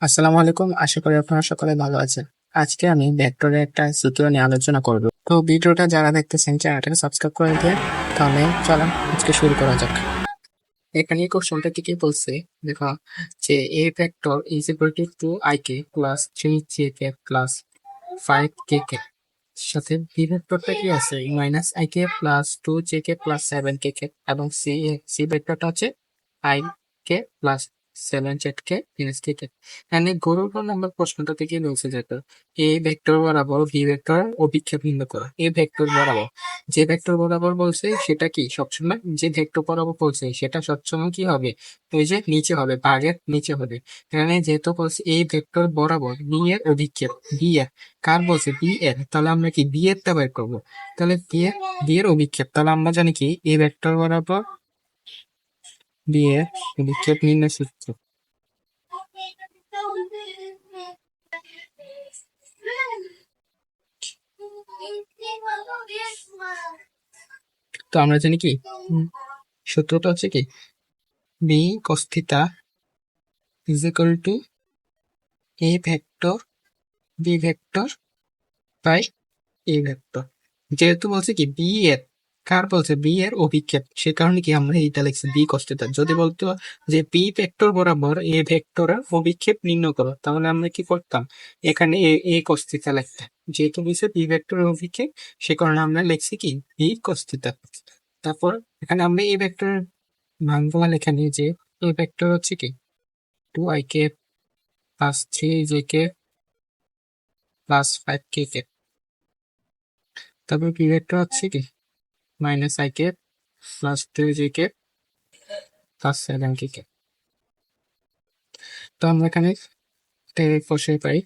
আসসালামু আলাইকুম, আশা করি আপনারা সকলে ভালো আছেন। আজকে আমি ভেক্টরের একটা সূত্র নিয়ে আলোচনা করব। তো ভিডিওটা যারা দেখতেছেন চ্যানেলটাকে সাবস্ক্রাইব করে দিয়ে, তাহলে চলেন আজকে শুরু করা যাক। এখানে এই কোশ্চেনটা কি কি বলছে দেখো, যে A vector is equal two 2ik plus 3jk plus 5kk সাথে বি ভেক্টরটা কি আছে -ik plus 2jk plus 7kk এবং সি ভেক্টরটা হচ্ছে ik plus 7zk minus kk। এখানে গরুর নাম্বার প্রশ্নটা থেকে বলছে যেটা এ ভেক্টর বরাবর বি ভেক্টর অভিক্ষেপ নির্ণয় করো। এ ভেক্টর বরাবর যে ভেক্টর বরাবর বলছে সেটা কি সবসময়, যে ভেক্টর বরাবর বলছে সেটা সবসময় কি হবে, ওই যে নিচে হবে, ভাগের নিচে হবে। এখানে যেহেতু বলছে এই ভেক্টর বরাবর বি এর অভিক্ষেপ, বি এর কার বলছে বি এর, তাহলে আমরা কি বি এর টা বের করবো। তাহলে বি এর অভিক্ষেপ, তাহলে আমরা জানি কি এই ভেক্টর বরাবর বি এর অভিক্ষেপ নির্ণয় সূত্র। তো আমরা জানি কি সূত্রটা হচ্ছে কি B cos theta is equal to A vector B vector by A vector. যেহেতু বলছে কি বি এর, কার বলছে বি এর অভিক্ষেপ, সে কারণে কি আমরা এইটা লিখছি বি cos থিটা। যদি বলতো যে বি ভেক্টর বরাবর এ ভেক্টরের অভিক্ষেপ নির্ণয় করো, তাহলে আমরা কি করতাম, এখানে এ cos থিটা লিখতাম। যেহেতু বলছে বি ভেক্টরের অভিক্ষেপ, সে কারণে আমরা লিখছি কি বি cos থিটা। তারপর এখানে আমরা এই ভেক্টরের মানগুলো লেখা নিই, যে এই ভেক্টর হচ্ছে কি 2ik plus 3jk plus 5kk। তারপর বি ভেক্টর হচ্ছে কি -ik plus 2jk plus 7kk। তো আমরা এখানে বসে পাই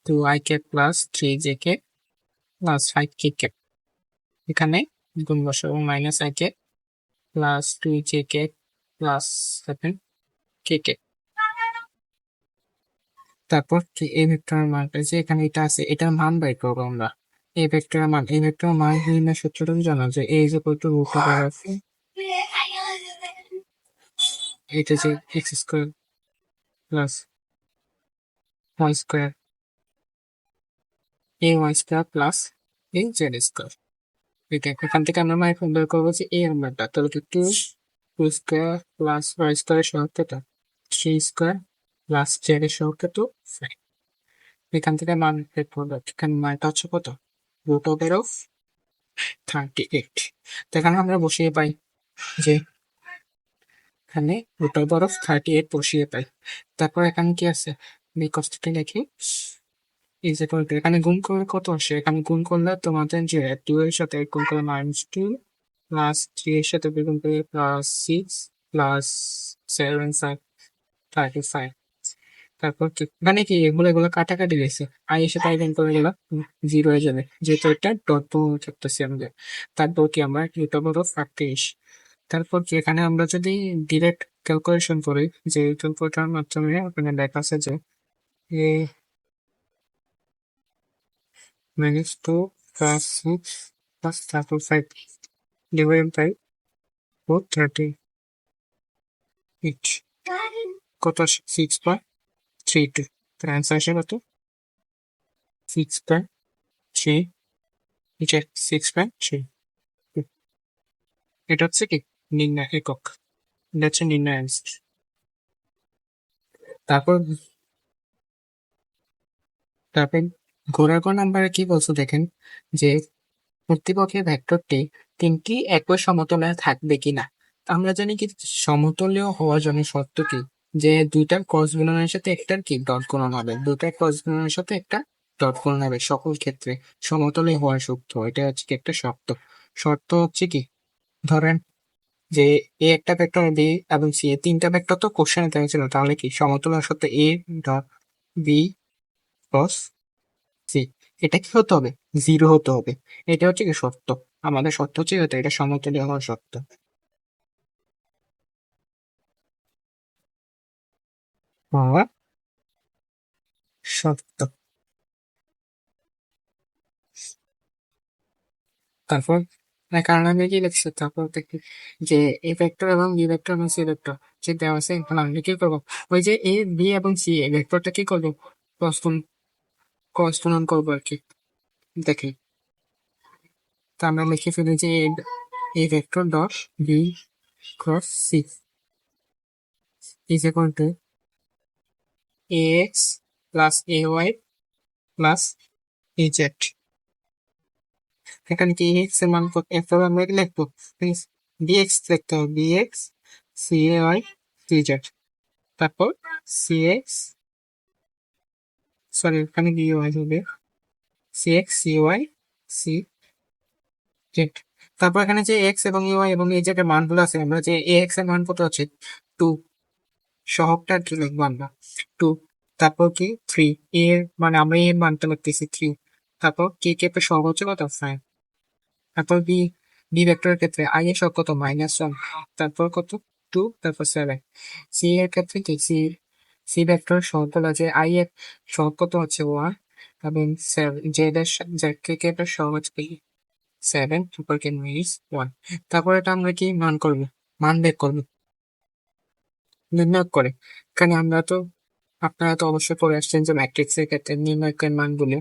2ik plus 3jk plus 5kk। এখানে গুণ বসাবো -ik plus 2jk plus 7kk। তারপর কি এই ভেক্টরের মান পেয়েছি, এখানে এটা আছে, এটার মান বের করবো আমরা। এই ভেক্টরের মান, এই ভেক্টরের মান নির্ণয় সূত্রটা জানো, যে a is equal to root over of এটা যে x square plus y square ay square plus az square. এটা এখান থেকে আমরা মান বের করবো যে a এর মানটা, তাহলে কি 2 স্কয়ার প্লাস y স্কয়ার সহগ কত 3 স্কয়ার প্লাস z এর সহগ কত 5। এখান থেকে মান বের করবো, এখানে মানটা হচ্ছে কত রুট ওভার অফ 38। তো এখানে আমরা বসিয়ে পাই যে এখানে রুট ওভার অফ 38 বসিয়ে পাই। তারপর এখানে কি আছে বি cos থিটা লিখি ইজ ইকুয়াল টু, এখানে গুণ করলে কত আসে, এখানে গুণ করলে তোমাদের যে 2 এর সাথে গুণ করে -2 প্লাস 3 এর সাথে গুণ করে প্লাস 6 প্লাস 7 35। তারপর কি মানে কি এগুলো এগুলো কাটাকাটি গেছে, আই এর সাথে আই গুণ করে গেলে 0 হয়ে যাবে, যেহেতু এটা ডট থাকতেছি আমাদের। তারপর কি আমরা রুট ওভার অফ 38। তারপর কি এখানে আমরা যদি ডিরেক্ট ক্যালকুলেশন করি, যে ক্যালকুলেটরের মাধ্যমে ওখানে লেখা আছে যে এ -2 প্লাস 6 প্লাস 5 ডিভাইড বাই 438 কত 6.32। তার অ্যান্সার আসে কত 6.3, এটা 6.3। এটা হচ্ছে কি নির্ণয় একক, এটা হচ্ছে নির্ণয় অ্যান্সার। তারপর তারপর ঘোড়ার কোন নাম্বারে কি বলছো দেখেন, যে প্রতিপক্ষের ভেক্টরটি তিনটি একই সমতলে থাকবে কিনা। আমরা জানি কি সমতলীয় হওয়ার জন্য শর্ত কি, যে দুইটা ক্রস গুণনের সাথে একটার কি ডট গুণন হবে, দুইটা ক্রস গুণনের সাথে একটা ডট গুণন হবে সকল ক্ষেত্রে সমতলে হওয়ার শর্ত। এটা হচ্ছে কি একটা শর্ত। শর্ত হচ্ছে কি, ধরেন যে এ একটা ভেক্টর বি এবং সি, তিনটা ভেক্টর তো কোশ্চেনে দেওয়া ছিল, তাহলে কি সমতল সত্য A dot B cross C, এটা কি হতে হবে 0 হতে হবে। এটা হচ্ছে কি সত্য, আমাদের সত্য হচ্ছে এটা সমতলীয় হওয়ার সত্য হওয়া সত্য। তারপর না, কারণ আমি কি লিখছি তারপর দেখি যে এ ভেক্টর এবং বি ভেক্টর এবং সি ভেক্টর যে দেওয়া আছে, এখন আমি কি করবো, ওই যে এ বি এবং সি এই ভেক্টরটা কি করবো, করস্পন্ড করবো আর কি। দেখি, তো আমরা লিখে ফেলি যে A vector dot B cross C is equal to A X plus A Y plus A Z. এখানে কি এক্স এর মান এরপর আমরা কি লিখবো, বি এক্স লিখতে হবে, B X C A Y C Z, তারপর সি এক্স, সরি এখানে বি ওয়াই হবে, C X C Y C Z. তারপর এখানে যে এক্স এবং ইউআই এবং এই যে মানগুলো আছে, আমরা যে এ এক্স এর মান কত আছে 2, সহগটা কি লিখবো আমরা 2, তারপর কি 3, এর মানে আমরা এর মানটা লিখতেছি 3, তারপর কে কে এর সহগ হচ্ছে কত 5, তারপর বি বি ভেক্টরের ক্ষেত্রে আই এর সহগ কত -1, তারপর কত 2, তারপর 7। সি এর ক্ষেত্রে কি সি সি ভেক্টর সহগ হলো যে আই এর সহগ কত হচ্ছে 1 এবং জেড এর জেড কে কে এর সহগ হচ্ছে 7, তারপর কি মিস 1। তারপর এটা আমরা কি মান করবো, মান বের করবো নির্ণয় করে। এখানে আমরা তো, আপনারা তো অবশ্যই পড়ে আসছেন যে ম্যাট্রিক্স এর ক্ষেত্রে নির্ণয়কের মানগুলো।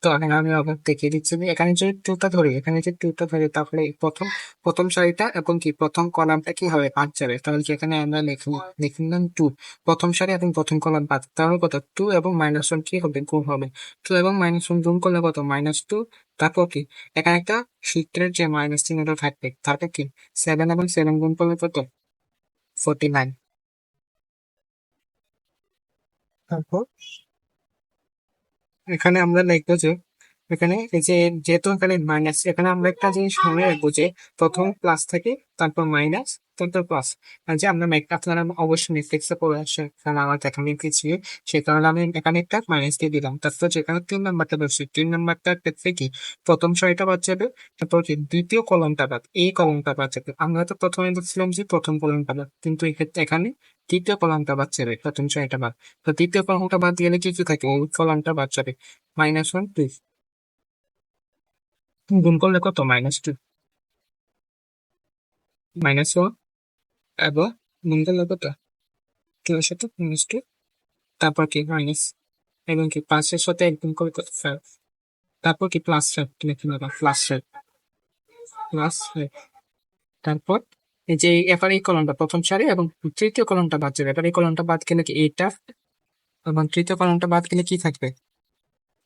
তো এখানে আমি আবার দেখিয়ে দিচ্ছি যে এখানে যে টুটা ধরি, এখানে যে টুটা ধরি, তাহলে প্রথম প্রথম সারিটা এবং কি প্রথম কলামটা কি হবে 5 যাবে, তাহলে কি এখানে আমরা লিখলাম 2, প্রথম সারি এবং প্রথম কলাম 5, তাহলে কত 2 এবং -1 কি হবে, গুণ হবে। 2 এবং -1 গুণ করলে কত -2, তারপর কি এখানে একটা সূত্রের যে মাইনাস চিহ্নটা থাকবে, তারপর কি 7 এবং 7 গুণ করলে কত 49। তারপর এখানে আমরা লিখবো যে এখানে এই যে যেহেতু এখানে মাইনাস, এখানে আমরা একটা জিনিস মনে রাখবো যে প্রথম প্লাস থাকে, তারপর মাইনাস, তারপর প্লাস। আর যে আমরা আপনারা অবশ্যই ম্যাট্রিক্সে পড়ে আসে, কারণ আমার দেখানো কিছু, সে কারণে আমি এখানে একটা মাইনাস দিয়ে দিলাম। তারপর যেখানে 3 নাম্বারটা বসছে, 3 নাম্বারটার ক্ষেত্রে কি প্রথম সারিটা বাদ যাবে, তারপর কি দ্বিতীয় কলমটা বাদ, এই কলমটা বাদ যাবে। আমরা তো প্রথমে দেখছিলাম যে প্রথম কলমটা বাদ, কিন্তু এক্ষেত্রে এখানে তৃতীয় কলমটা বাদ যাবে, প্রথম সারিটা বাদ। তো তৃতীয় কলমটা বাদ গেলে কি কি থাকে, ওই কলমটা বাদ যাবে, -1 2, গুণ করলে কত -2, -1 এবং গুণ করলে কত 2 এর সাথে -2, তারপর কি মাইনাস এবং কি 5 এর সাথে এক গুণ করলে কত 5, তারপর কি +5 লিখে নেবা, +5, তারপর এই যে এবার এই কলমটা প্রথম সারি এবং তৃতীয় কলমটা বাদ যাবে। এবার এই কলমটা বাদ গেলে কি এইটা এবং তৃতীয় কলমটা বাদ গেলে কি থাকবে,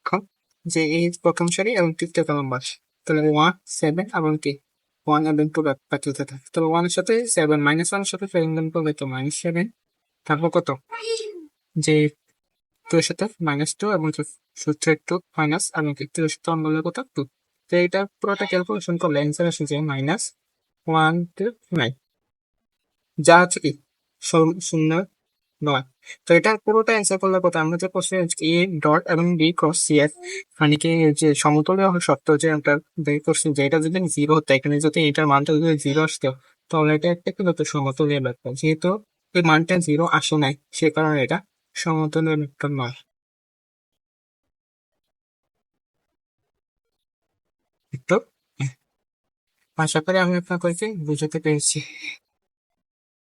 এখন যে এই প্রথম সারি এবং তৃতীয় কলম বাদ, তাহলে 1 7 এবং কি 1 এবং 2 বাকি হতে থাকে। তাহলে 1 এর সাথে 7, -1 এর সাথে 7 গুণ করলে তো -7, তারপর কত যে 2 এর সাথে -2 এবং সূত্র একটু মাইনাস এবং 2 এর সাথে 1 বললে কত 2। তো এটা পুরোটা ক্যালকুলেশন করলে অ্যান্সার আসে যে -129, যা হচ্ছে কি 0.9। তো এটা পুরোটা অ্যান্সার করলে কত, আমরা যে কোশ্চেন এ ডট এবং বি ক্রস সি এর মানে কি যে সমতুল্য সত্য যে আমরা বের করছি, যে এটা যদি 0 হতো, এখানে যদি এটার মানটা যদি 0 আসতো, তাহলে এটা একটা কি হতো, সমতুল্য ব্যাপার। যেহেতু এই মানটা 0 আসে নাই, সে কারণে এটা সমতুল্য ভেক্টর নয়। তো আশা করি আমি আপনার কয়েকটি বুঝতে পেরেছি।